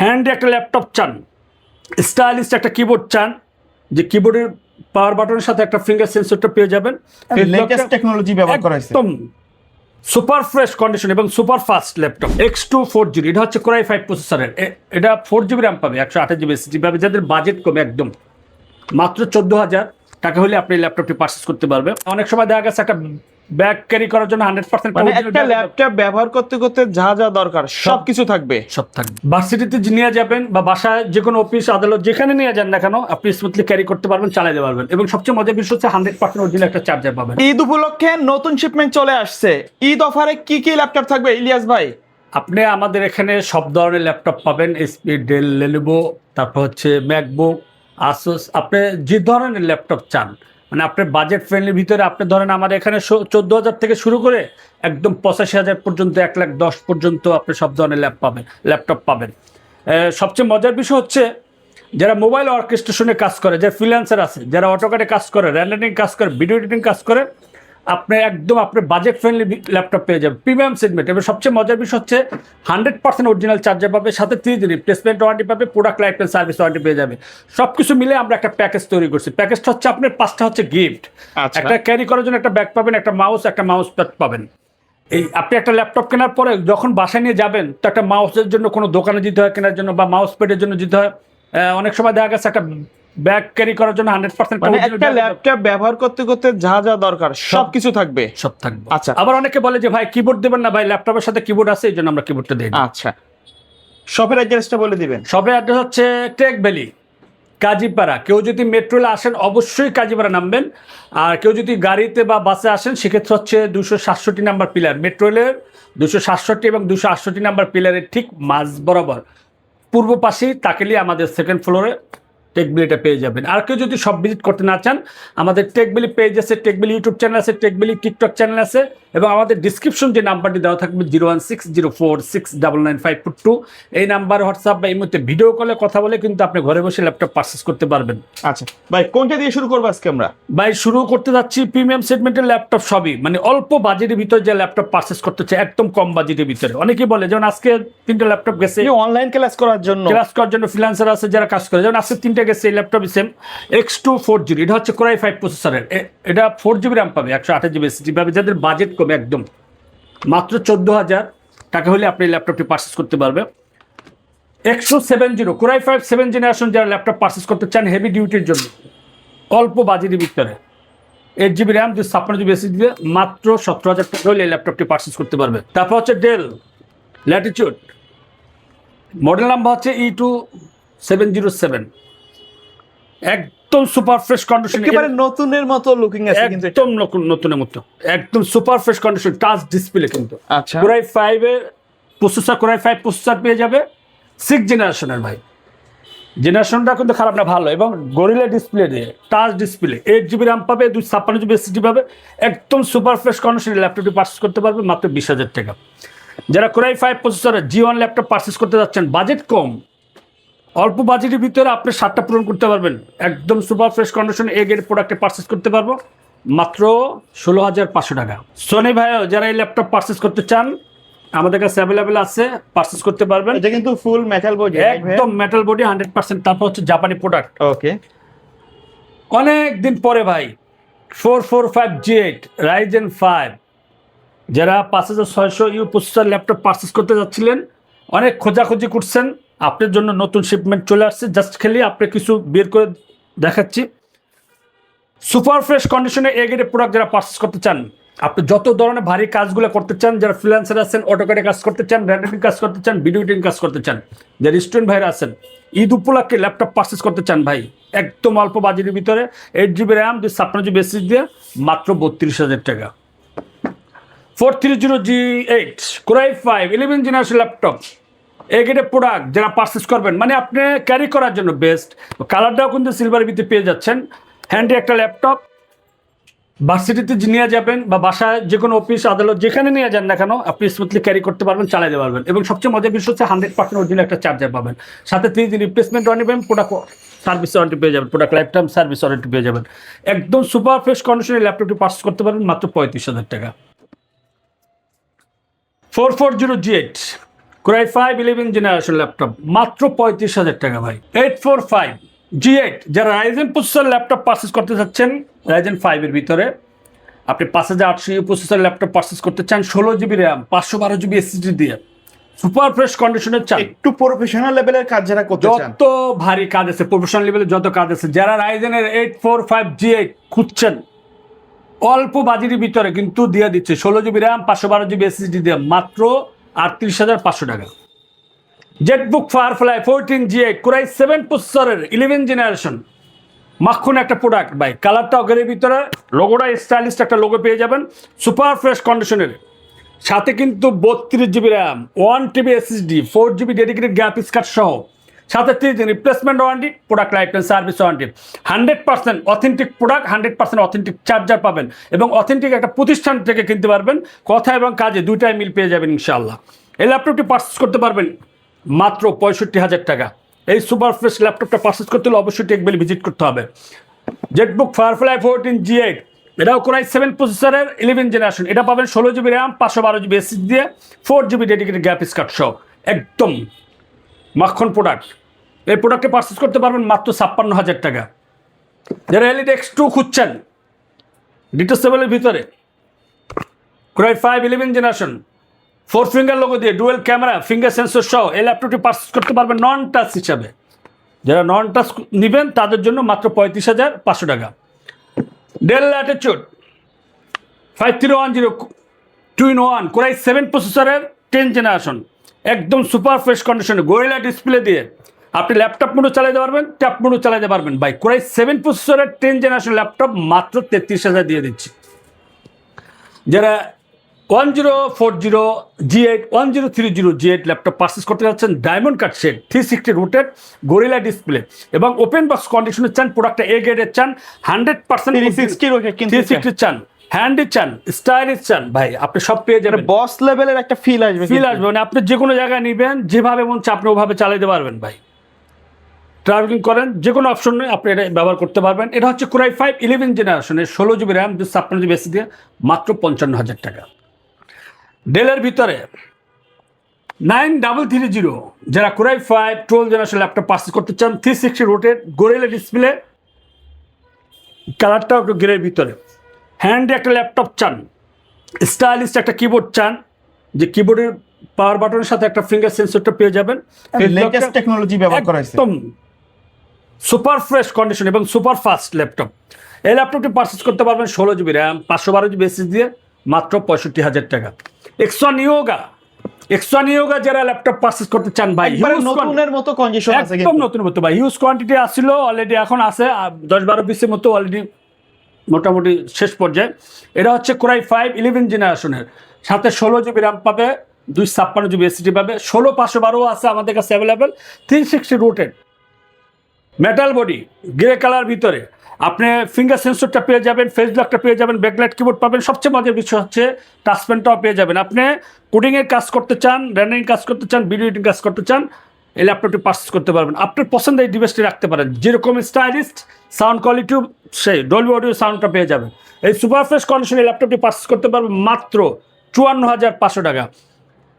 হ্যান্ডে একটা ল্যাপটপ চান, স্টাইলিশ একটা কিবোর্ড চান, যে কিবোর্ডের পাওয়ার বাটনের সাথে একটা ফিঙ্গার সেন্সরটা পেয়ে যাবেন, লেটেস্ট টেকনোলজি ব্যবহার করা হয়েছে। একদম সুপার ফ্রেশ কন্ডিশন এবং super fast laptop X2 4GB। এটা হচ্ছে Core i5 প্রসেসরের। এটা 4GB র্যাম পাবে, 128GB SSD পাবে। যাদের বাজেট কমে একদম মাত্র 14,000 টাকা হলে আপনি ল্যাপটপটি পারচেস করতে পারবে। অনেক সময় দেখা গেছে একটা ব্যাগ ক্যারি করার জন্য 100% মানে একটা ল্যাপটপ ব্যবহার করতে করতে যা যা দরকার সবকিছু থাকবে। সব থাকবে। ভার্সিটিতে নিয়ে যাবেন বা বাসায় যে কোনো অফিস আদালত যেখানে নিয়ে যান না কেন, আপনি স্মুথলি ক্যারি করতে পারবেন, চালাতে পারবেন। এবং সবচেয়ে মজার বিষয় হচ্ছে 100% অরিজিনাল একটা চার্জার পাবেন। ঈদ উপলক্ষে নতুন শিপমেন্ট চলে আসছে। ঈদ অফারে কি কি ল্যাপটপ থাকবে ইলিয়াস ভাই? আপনি আমাদের এখানে সব ধরনের ল্যাপটপ পাবেন, এসপি, ডেল, লেনোভো, তারপর হচ্ছে ম্যাকবুক, আসুস। আপনি যে ধরনের ল্যাপটপ চান, মানে আপনার বাজেট ফ্রেন্ডলির ভিতরে আপনি ধরেন আমাদের এখানে 14,000 থেকে শুরু করে একদম 85,000 পর্যন্ত, 1,10,000 পর্যন্ত আপনি সব ধরনের ল্যাপটপ পাবেন। সবচেয়ে মজার বিষয় হচ্ছে যারা মোবাইল অর্কেস্ট্রেশনে কাজ করে, যারা ফ্রিল্যান্সার আছে, যারা অটোকাডে কাজ করে, রেন্ডারিং কাজ করে, ভিডিও এডিটিং কাজ করে, আপনি একদম আপনার বাজেট ফ্রেন্ডলি ল্যাপটপ পেয়ে যাবেন, প্রিমিয়াম সেগমেন্ট। এবং সবচেয়ে মজার বিষয় হচ্ছে 100% অরিজিনাল চার্জার পাবে, সাথে 3 দিন রিপ্লেসমেন্ট ওয়ারেন্টি পাবে, product life time service warranty পেয়ে যাবে। সব কিছু মিলে আমরা একটা প্যাকেজ তৈরি করছি। প্যাকেজটা হচ্ছে আপনার 5টা হচ্ছে গিফট। একটা ক্যারি করার জন্য একটা ব্যাগ পাবেন, একটা মাউস প্যাড পাবেন। এই আপনি একটা ল্যাপটপ কেনার পরে যখন বাসায় নিয়ে যাবেন, তো একটা মাউসের জন্য কোনো দোকানে যেতে হয় কেনার জন্য, বা মাউস প্যাডের জন্য যেতে হয়। অনেক সময় দেখা গেছে একটা ব্যাগ ক্যারি করার জন্য 100% মানে একটা ল্যাপটপ ব্যবহার করতে করতে যা যা দরকার সবকিছু থাকবে। সব থাকবে। আচ্ছা, আবার অনেকে বলে যে ভাই কিবোর্ড দেবেন না, ভাই ল্যাপটপের সাথে কিবোর্ড আছে, এই জন্য আমরা কিবোর্ডটা দিই। আচ্ছা, শপের অ্যাড্রেসটা বলে দিবেন। শপের অ্যাড্রেস হচ্ছে টেক ভ্যালি, কাজীপাড়া। কেউ যদি মেট্রোলে আসেন অবশ্যই কাজীপাড়া নামবেন। আর কেউ যদি গাড়িতে বা বাসে আসেন সেক্ষেত্রে হচ্ছে 267 নাম্বার পিলার, মেট্রোলের 267 এবং 268 নাম্বার পিলারের ঠিক মাঝ বরাবর পূর্ব পাশেই তাকেলি আমাদের সেকেন্ড ফ্লোরে টেকবিলিটা পেয়ে যাবেন। আর কেউ যদি সব ভিজিট করতে না চান, আমাদের টেকবিলি পেজ আছে, টেকবিলি ইউটিউব চ্যানেল আছে, টেকবিলি টিকটক চ্যানেল আছে, এবং আমাদের ডিসক্রিপশন যে নাম্বারটি দেওয়া থাকবে 01604699542, এই নাম্বার হোয়াটসঅ্যাপ বা এই মুহূর্তে ভিডিও কলে কথা বলে কিন্তু আপনি ঘরে বসে ল্যাপটপ পারচেস করতে পারবেন। আচ্ছা ভাই, কোনটা দিয়ে শুরু করবো আজকে আমরা? ভাই শুরু করতে যাচ্ছি প্রিমিয়াম সেগমেন্টের ল্যাপটপ সবই, মানে অল্প বাজেটের ভিতরে যে ল্যাপটপ পারচেস করতে চাই একদম কম বাজেটের ভিতরে। অনেকেই বলে যেমন আজকে 3টা ল্যাপটপ গেছে অনলাইন ক্লাস করার জন্য, ফ্রিল্যান্সার আছে যারা কাজ করে, যেমন আজকে 3টা গেছে এই ল্যাপটপ সেম X2 4GB। এটা হচ্ছে Core i5 প্রসেসরের। এটা 4GB র্যাম পাবে, 128GB SSD পাবে। যাদের বাজেট কমে একদম মাত্র 14,000 টাকা হলে আপনি ল্যাপটপটি পারচেস করতে পারবে। X270 Core i5 7 জেনারেশন যারা ল্যাপটপ পারচেস করতে চান হেভি ডিউটির জন্য, অল্প বাজেটের ভিতরে, 8GB র্যাম, 56GB SSD দিয়ে মাত্র 17,000 টাকা হলে এই ল্যাপটপটি পারচেস করতে পারবে। তারপর হচ্ছে ডেল ল্যাটিটিউড, মডেল নাম্বার হচ্ছে E2707। একদম সুপার ফ্রেশ কন্ডিশন, একেবারে নতুনের মতো লুকিং আছে কিন্তু, একদম নতুনের মতো, একদম super fresh condition, touch display কিন্তু। আচ্ছা, Core i5 এর প্রসেসর, Core i5 প্রসেসর পেয়ে যাবে 6 জেনারেশনের। ভাই জেনারেশনটা কিন্তু খারাপ না, ভালো, এবং গরিলা ডিসপ্লে দিয়ে টাচ ডিসপ্লে, 8GB র্যাম পাবে, 256GB SSD পাবে। একদম সুপার ফ্রেশ কন্ডিশনের ল্যাপটপটি পারচেস করতে পারবে মাত্র 20,000 টাকা। যারা Core i5 প্রসেসরের G1 ল্যাপটপ পারচেস করতে যাচ্ছেন, বাজেট কম, অল্প বাজেটের ভিতরে আপনি 7টা পূরণ করতে পারবেন, একদম super fresh condition A grade প্রোডাক্টে পারচেস করতে পারবো মাত্র 16,500 টাকা। সোনি ভাইও যারা এই ল্যাপটপ পারচেস করতে চান আমাদের কাছে অ্যাভেলেবেল আছে, পারচেস করতে পারবেন। এটা কিন্তু ফুল মেটাল বডি, একদম মেটাল বডি 100%। তারপর হচ্ছে জাপানি প্রোডাক্ট। ওকে, অনেক দিন পরে ভাই 445G8 Ryzen 5 যারা 5600U প্রসেসর ল্যাপটপ পারচেস করতে যাচ্ছিলেন, অনেক খোঁজাখুঁজি করছেন, আপনার জন্য নতুন শিপমেন্ট চলে আসছে। জাস্ট খেলে আপনি কিছু বের করে দেখাচ্ছি। সুপার ফ্রেশ কন্ডিশনে এ গ্রেড প্রোডাক্ট যারা পারচেস করতে চান, আপনি যত ধরনের ভারী কাজগুলো করতে চান, যারা ফ্রিল্যান্সার আছেন, অটোকাডে কাজ করতে চান, রেন্ডারিং কাজ করতে চান, ভিডিও এডিটিং কাজ করতে চান, যারা স্টুডেন্ট ভাইরা আছেন, ঈদ উপলক্ষে ল্যাপটপ পারচেস করতে চান ভাই, একদম অল্প বাজেটের ভিতরে 8GB র্যাম, 256GB SSD দিয়ে মাত্র 32,000 টাকা। 430G8 Core i5 11 generation laptop এ গ্রেডের প্রোডাক্ট যারা পারচেস করবেন, মানে আপনি ক্যারি করার জন্য বেস্ট। কালারটাও কিন্তু সিলভার ভিতরে পেয়ে যাচ্ছেন। হ্যান্ডে একটা ল্যাপটপ, ভার্সিটিতে নিয়ে যাবেন বা বাসায় যে কোনো অফিস আদালত যেখানে নিয়ে যান না কেন, আপনি স্মুথলি ক্যারি করতে পারবেন, চালাতে পারবেন। এবং সবচেয়ে মজার বিষয় হচ্ছে 100% অরিজিনাল একটা চার্জার পাবেন, সাথে 3 দিন রিপ্লেসমেন্ট ওয়ারেন্টি পাবেন, প্রোডাক্ট সার্ভিস ওয়ারেন্টি পেয়ে যাবেন, product life time service warranty পেয়ে যাবেন। একদম সুপার ফ্রেশ কন্ডিশনের ল্যাপটপটি পারচেস করতে পারবেন মাত্র 35,000 টাকা। 440G8 Core i5 11 generation laptop মাত্র 35,000 টাকা ভাই। 845 G8 যারা রাইজেন প্রসেসর ল্যাপটপ পারচেস করতে চাচ্ছেন, রাইজেন 5 এর ভিতরে আপনি 5800 প্রসেসর ল্যাপটপ পারচেস করতে চান, 16GB র্যাম 512GB SSD দিয়ে, সুপার ফ্রেশ কন্ডিশনের চান, একটু প্রফেশনাল লেভেলের কাজ যারা করতে চান, যত ভারী কাজ আছে প্রফেশনাল লেভেলে যত কাজ আছে, যারা রাইজেনের 845 G8 খুঁজছেন অল্প বাজেটের ভিতরে কিন্তু দিয়ে দিচ্ছে 16GB র্যাম 512GB SSD দিয়ে মাত্র 38,500 টাকা। Jetbook firefly 14 G8 Core i7 প্রসেসরের 11 জেনারেশন মাখন একটা প্রোডাক্ট ভাই, কালারটা অগের ভিতরে, লোগোটা স্টাইলিশ একটা লোগো পেয়ে যাবেন, সুপার ফ্রেশ কন্ডিশনের সাথে কিন্তু 32GB RAM 1TB SSD 4GB dedicated graphics card সহ, সাথে 3 দিন replacement warranty, product life time service warranty, 100% authentic product, 100% authentic charger পাবেন এবং অথেন্টিক একটা প্রতিষ্ঠান থেকে কিনতে পারবেন, কথা এবং কাজে দুইটাই মিল পেয়ে যাবেন ইনশাআল্লাহ। এই ল্যাপটপটি পারচেস করতে পারবেন মাত্র 65,000 টাকা। এই সুপার ফ্রেশ ল্যাপটপটা পারচেস করতে হলে অবশ্যই টেকবেলি ভিজিট করতে হবে। জেটবুক ফায়ারফ্লাই 14 G8 এটাও Core i7 প্রসেসরের 11 জেনারেশন, এটা পাবেন 16GB র্যাম 512GB SSD দিয়ে 4GB ডেডিকেটেড গ্রাফিক্স কার্ড সহ, একদম মাখন প্রোডাক্ট। এই প্রোডাক্টে পারচেস করতে পারবেন মাত্র 56,000 টাকা। যারা এলইডি X2 খুঁজছেন ডিটেচেবলের ভিতরে Core i5 11 generation 4 finger logo দিয়ে ডুয়েল ক্যামেরা ফিঙ্গার সেন্সর সহ এই ল্যাপটপটি পারচেস করতে পারবেন নন টাচ হিসাবে। যারা নন টাচ নেবেন তাদের জন্য মাত্র 35,500 টাকা। Del Latitude 5310 2-in-1 Core i7 প্রসেসরের 10 জেনারেশন একদম সুপার ফ্রেশ কন্ডিশনে গোরিলা ডিসপ্লে দিয়ে আপনি ল্যাপটপ মোডও চালাতে পারবেন, ট্যাব মোডও চালাতে পারবেন ভাই। Core i7 প্রসেসরের 10 জেনারেশন ল্যাপটপ মাত্র 33,000 দিয়ে দিচ্ছি। যারা 1040 G8 1030 G8 ল্যাপটপ পারচেস করতে যাচ্ছেন, diamond cut shade 360 rotated gorilla display এবং ওপেন বক্স কন্ডিশনে চান, প্রোডাক্টটা এ গ্রেডের চান, 100% 360 চান, হ্যান্ডি চান, স্টাইলিশ চান ভাই, আপনি সব পেয়ে যাবেন। বস লেভেলের একটা ফিল আসবে, মানে আপনি যে কোনো জায়গায় নেবেন, যেভাবে মন চায় আপনি ওভাবে চালাতে পারবেন ভাই। ট্রাভেলিং করেন, যে কোনো অপশন নেই, আপনি এটা ব্যবহার করতে পারবেন। এটা হচ্ছে Core i5 11 জেনারেশনের 16GB র্যাম 256GB SSD দিয়ে মাত্র 55,000 টাকা। ডেলের ভিতরে 9330 যারা Core i5 12 generation laptop purchase করতে চান, 360 রোটেড গোরিলা ডিসপ্লে, কালারটাও একটু গ্রের ভিতরে, হ্যান্ডে একটা ল্যাপটপ চান, স্টাইলিশ একটা কিবোর্ড চান, যে কিবোর্ডের পাওয়ার বাটনের সাথে একটা ফিঙ্গার সেন্সরটা পেয়ে যাবেন, লেটেস্ট টেকনোলজি ব্যবহার করা হয়েছে, একদম সুপার ফ্রেশ কন্ডিশন এবং সুপার ফাস্ট ল্যাপটপ। এই ল্যাপটপটি পারচেস করতে পারবেন 16GB র্যাম 512GB SSD দিয়ে মাত্র 65,000 টাকা। এক্সট্রা নিয়োগা যারা ল্যাপটপ পারচেস করতে চান ভাই, নতুনের মতো কন্ডিশন আছে, একদম নতুন মতো ভাই, হিউজ কোয়ান্টিটি আসছিল অলরেডি, এখন আছে 10-12 পিসের মতো অলরেডি মোটামুটি শেষ পর্যায়ে। এটা হচ্ছে Core i5 11 জেনারেশনের সাথে 16GB র্যাম পাবে, 256GB SSD পাবে, 16/512 আছে আমাদের কাছে available, 360 রোটেড metal body grey colour ভিতরে, আপনি ফিঙ্গার সেন্সরটা পেয়ে যাবেন, ফেস লকটা পেয়ে যাবেন, ব্যাকলাইট কিবোর্ড পাবেন, সবচেয়ে মজার বিষয় হচ্ছে টাচপেনটাও পেয়ে যাবেন। আপনি কোডিংয়ের কাজ করতে চান, রেন্ডারিং কাজ করতে চান, ভিডিও এডিটিং কাজ করতে চান, এই ল্যাপটপটি পারচেস করতে পারবেন। আপনার পছন্দের এই ডিভাইসটি রাখতে পারেন, যেরকম স্টাইলিস্ট সাউন্ড কোয়ালিটিও সেই ডলবি অডিও সাউন্ডটা পেয়ে যাবেন। এই সুপার ফ্রেশ কন্ডিশনে ল্যাপটপটি পারচেস করতে পারবেন মাত্র 54,500 টাকা।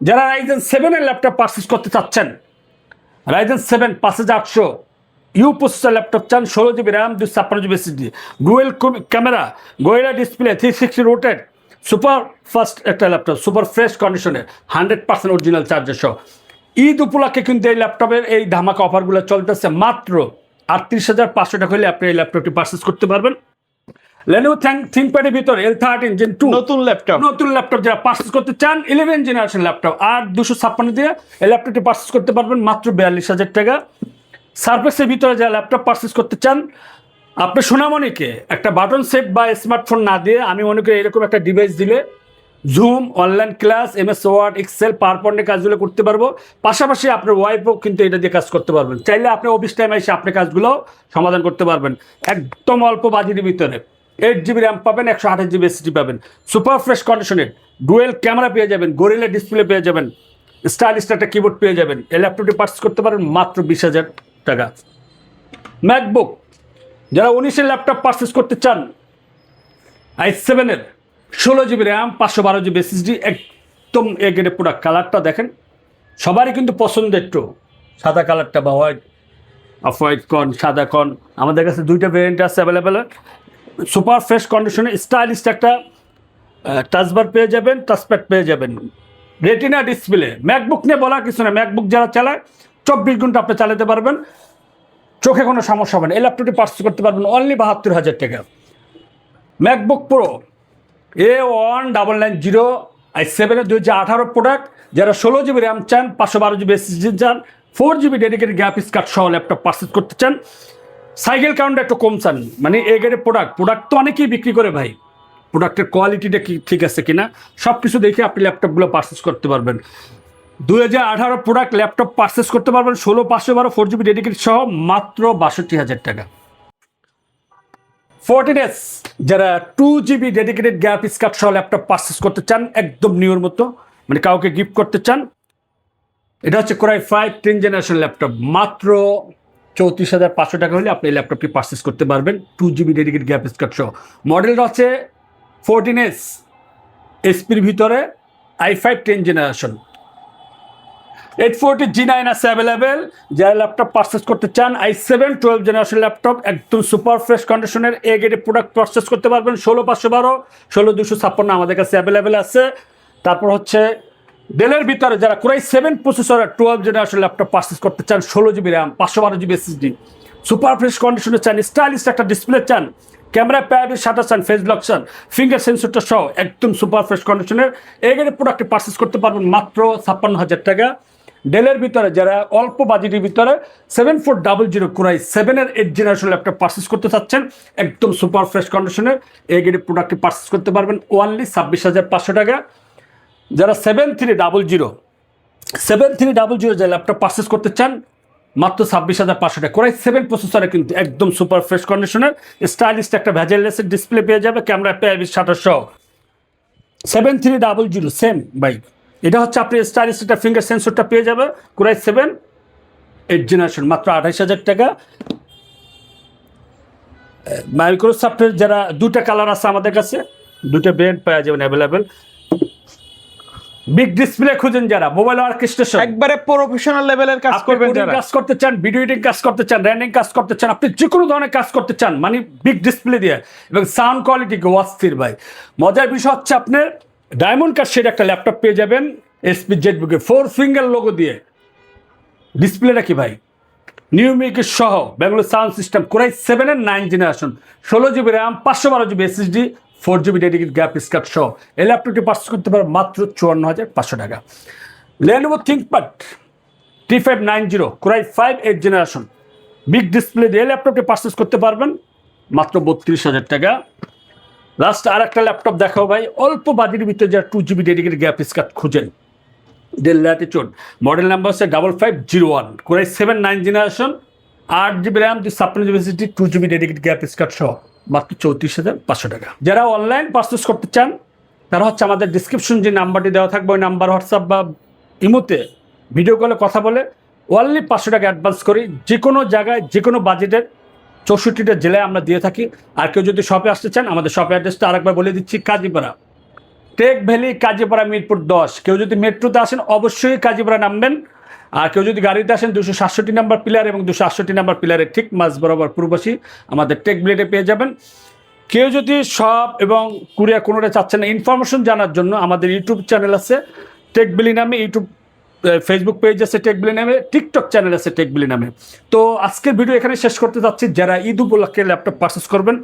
যারা রাইজেন 7 ল্যাপটপ পারচেস করতে চাচ্ছেন, রাইজেন 7 5800 ইউ প্রসেসর ল্যাপটপ চান, 16GB RAM 256GB SSD, dual camera gorilla display, 360 রোটেড super fast একটা ল্যাপটপ, সুপার ফ্রেশ কন্ডিশনে 100% অরিজিনাল চার্জার সহ। ঈদ উপলক্ষে কিন্তু এই ল্যাপটপের এই ধামাকা অফারগুলো চলতেছে, মাত্র 38,500 টাকা হলে আপনি এই ল্যাপটপটি পারচেস করতে পারবেন। Lenovo ThinkPad-এর ভিতরে L13 Gen 2 নতুন ল্যাপটপ যারা পারচেস করতে চান, 11 জেনারেশন ল্যাপটপ 8256 দিয়ে এই ল্যাপটপটি পারচেস করতে পারবেন মাত্র 42,000 টাকা। সারফেসের ভিতরে যারা ল্যাপটপ পারচেস করতে চান, আপনি সোনামণিকে একটা বাটন সেট বা স্মার্টফোন না দিয়ে আমি মনে করি এরকম একটা ডিভাইস দিলে zoom, online class, MS word, excel, power পয়েন্টের কাজগুলো করতে পারবো, পাশাপাশি আপনার ওয়াইফও কিন্তু এটা দিয়ে কাজ করতে পারবেন। চাইলে আপনি অফিস টাইমে এসে আপনি কাজগুলো সমাধান করতে পারবেন একদম অল্প বাজেটের ভিতরে। 8GB র্যাম পাবেন, 128GB SSD পাবেন, সুপার ফ্রেশ কন্ডিশনে ডুয়েল ক্যামেরা পেয়ে যাবেন, গোরিলা ডিসপ্লে পেয়ে যাবেন, স্টাইলিশ একটা কিবোর্ড পেয়ে যাবেন। এই ল্যাপটপটি পারচেস করতে পারেন মাত্র 20,000 টাকা। ম্যাকবুক যারা 19 ল্যাপটপ পারচেস করতে চান, i7 16GB RAM 512GB SSD একদম এ গ্রেডের প্রোডাক্ট, কালারটা দেখেন সবারই কিন্তু পছন্দের একটু সাদা কালারটা বা হোয়াইট অফ হোয়াইট কন সাদা কন আমাদের কাছে দুইটা ভেরিয়েন্ট আছে অ্যাভেলেবেল। সুপার ফ্রেশ কন্ডিশনে স্টাইলিশ একটা টাচবার পেয়ে যাবেন, টাচপ্যাড পেয়ে যাবেন, রেটিনা ডিসপ্লে। ম্যাকবুক নিয়ে বলার কিছু না, ম্যাকবুক যারা চালায় 24 ঘন্টা আপনি চালাতে পারবেন, চোখে কোনো সমস্যা হবে না। এই ল্যাপটপটি পারচেস করতে পারবেন অনলি 72,000 টাকা। MacBook pro A1990 i7 2018 product. যারা 16 জিবি র্যাম চান, 512 জিবি এসএসডি চান, 4 জিবি ডেডিকেটেড গ্রাফিক্স কার্ড সহ ল্যাপটপ পারচেস করতে চান, সাইকেল কাউন্টটা একটু কম চান, মানে এ গ্রেডের প্রোডাক্ট তো অনেকেই বিক্রি করে ভাই, প্রোডাক্টের কোয়ালিটিটা কি ঠিক আছে কিনা সব কিছু দেখে আপনি ল্যাপটপগুলো পারচেস করতে পারবেন। 2018 প্রোডাক্ট ল্যাপটপ পারচেস করতে পারবেন 16/512 4 জিবি ডেডিকেটেড সহ মাত্র 62,000 টাকা। 14S যারা 2 জিবি ডেডিকেটেড গ্রাফিক্স কার্ড সহ ল্যাপটপ পারচেস করতে চান একদম নিউর মতো, মানে কাউকে গিফট করতে চান, এটা হচ্ছে Core i5 10th generation laptop. মাত্র 34,500 টাকা হলে আপনি এই ল্যাপটপটি পারচেস করতে পারবেন 2 জিবি ডেডিকেটেড গ্রাফিক্স কার্ড সহ। মডেলটা হচ্ছে 14S, এসপির ভিতরে i5 10th জেনারেশন। 840 G9 আছে অ্যাভেলেবেল। যারা ল্যাপটপ পারচেস করতে চান i7 12 জেনারেশন ল্যাপটপ একদম সুপার ফ্রেশ কন্ডিশনের এ গ্রেডের প্রোডাক্ট পারচেস করতে পারবেন 16/512 16/256 আমাদের কাছে অ্যাভেলেবেল আছে। তারপর হচ্ছে ডেলের ভিতরে যারা Core i7 প্রসেসরের 12 জেনারেশন ল্যাপটপ পারচেস করতে চান, 16 GB RAM 512 GB SSD, super fresh কন্ডিশনে চান, স্টাইলিশ একটা ডিসপ্লে চান, ক্যামেরা প্যাবের শাটার চান, ফেস ব্লক চান, ফিঙ্গার সেন্সরটা সহ একদম সুপার ফ্রেশ কন্ডিশনের এই গ্রেডের প্রোডাক্টে পারচেস করতে পারবেন মাত্র 56,000 টাকা। ডেলের ভিতরে যারা অল্প বাজেটের ভিতরে 7400 Core i7 এর 8th জেনারেশন ল্যাপটপ পারচেস করতে চাচ্ছেন একদম সুপার ফ্রেশ কন্ডিশনের এই গ্রেডের প্রোডাক্টটি পারচেস করতে পারবেন অনলি 26,500 টাকা। যারা 7300 যে ল্যাপটপ পারচেস করতে চান মাত্র 26,500 টাকা। Core i7 প্রসেসরে কিন্তু একদম সুপার ফ্রেশ কন্ডিশনের স্টাইলিশ একটা ভেজেললেসের ডিসপ্লে পেয়ে যাবে, ক্যামেরা প্যাবের শাটার সহ। 7300 সেম বাই, এটা হচ্ছে আপনি স্টাইলিশ একটা ফিঙ্গার সেন্সরটা পেয়ে যাবে Core i7 8th জেনারেশন মাত্র 28,000 টাকা। মাইক্রোসফটের যারা দুটা কালার আছে আমাদের কাছে, দুটো ব্র্যান্ড পেয়ে যাবেন অ্যাভেলেবেল। বিগ ডিসপ্লে খুঁজেন যারা, মোবাইল অর্কেস্ট্রেশন একবারে প্রফেশনাল লেভেলের কাজ করবেন যারা, কাজ করতে চান, ভিডিও এডিটিং কাজ করতে চান, র্যান্ডিং কাজ করতে চান, আপনি যে কোনো ধরনের কাজ করতে চান, মানে বিগ ডিসপ্লে দিয়ে এবং সাউন্ড কোয়ালিটি অস্থির ভাই। মজার বিষয় হচ্ছে আপনার ডায়মন্ড কাট শেড একটা ল্যাপটপ পেয়ে যাবেন এসপি জেটবুকে 4 ফিঙ্গার লোগো দিয়ে। ডিসপ্লেটা কি ভাই, নিউমিকের সহ Bangalore sound system Core i7 এর 9th generation 16 GB RAM 512 GB SSD 4 GB dedicated graphics card সহ এই ল্যাপটপটি পারচেস করতে পারবেন মাত্র 54,500 টাকা। Lenovo ThinkPad T590 Core i5 8th generation big display দিয়ে ল্যাপটপটি পারচেস করতে পারবেন মাত্র 32,000 টাকা। লাস্ট আর একটা ল্যাপটপ দেখাও ভাই, অল্প বাজেটের ভিতরে যারা 2 জিবি ডেডিকেটেড গ্রাফিক্স কার্ড খুঁজেন, ডেল ল্যাটিটিউড, মডেল নাম্বার হচ্ছে 5501 Core i7 9th generation 8 GB RAM 256 GB SSD 2 GB dedicated graphics card সহ মাত্র 34,500 টাকা। যারা অনলাইন পারচেস করতে চান তারা হচ্ছে আমাদের ডিসক্রিপশন যে নাম্বারটি দেওয়া থাকবে ওই নাম্বার হোয়াটসঅ্যাপ বা ইমোতে ভিডিও কলে কথা বলে অনলি 500 টাকা অ্যাডভান্স করি, যে কোনো জায়গায় যে কোনো বাজেটের 64টা জেলায় আমরা দিয়ে থাকি। আর কেউ যদি শপে আসতে চান আমাদের শপের অ্যাড্রেসটা আরেকবার বলে দিচ্ছি, কাজীপাড়া টেক ভ্যালি, কাজীপাড়া মিরপুর 10। কেউ যদি মেট্রোতে আসেন অবশ্যই কাজীপাড়া নামবেন, আর কেউ যদি গাড়িতে আসেন 267 নাম্বার পিলার এবং 268 নাম্বার পিলারের ঠিক মাঝ বরাবর পূর্বশী আমাদের টেক ব্লেডে পেয়ে যাবেন। কেউ যদি শপ এবং কুরিয়ার কোনোটা চাচ্ছেন না, ইনফরমেশন জানার জন্য আমাদের ইউটিউব চ্যানেল আছে টেক বিলি নামে, ইউটিউব ফেসবুক পেজ আছে টেক বিলি নামে, টিকটক চ্যানেল আছে টেক বিলি নামে। তো আজকের ভিডিও এখানে শেষ করতে যাচ্ছি। যারা ঈদ উপলক্ষে ল্যাপটপ পারচেস করবেন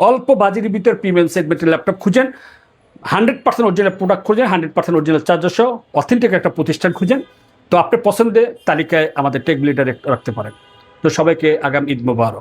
অল্প বাজেটের ভিতর প্রিমিয়াম সেগমেন্টের ল্যাপটপ খুঁজেন, 100% অরিজিনাল প্রোডাক্ট খুঁজেন, 100% অরিজিনাল চার্জার সহ অথেন্টিক একটা প্রতিষ্ঠান খুঁজেন, তো আপনার পছন্দের তালিকায় আমাদের টেক বিলিটা রাখতে পারেন। তো সবাইকে আগামী ঈদ মোবারক।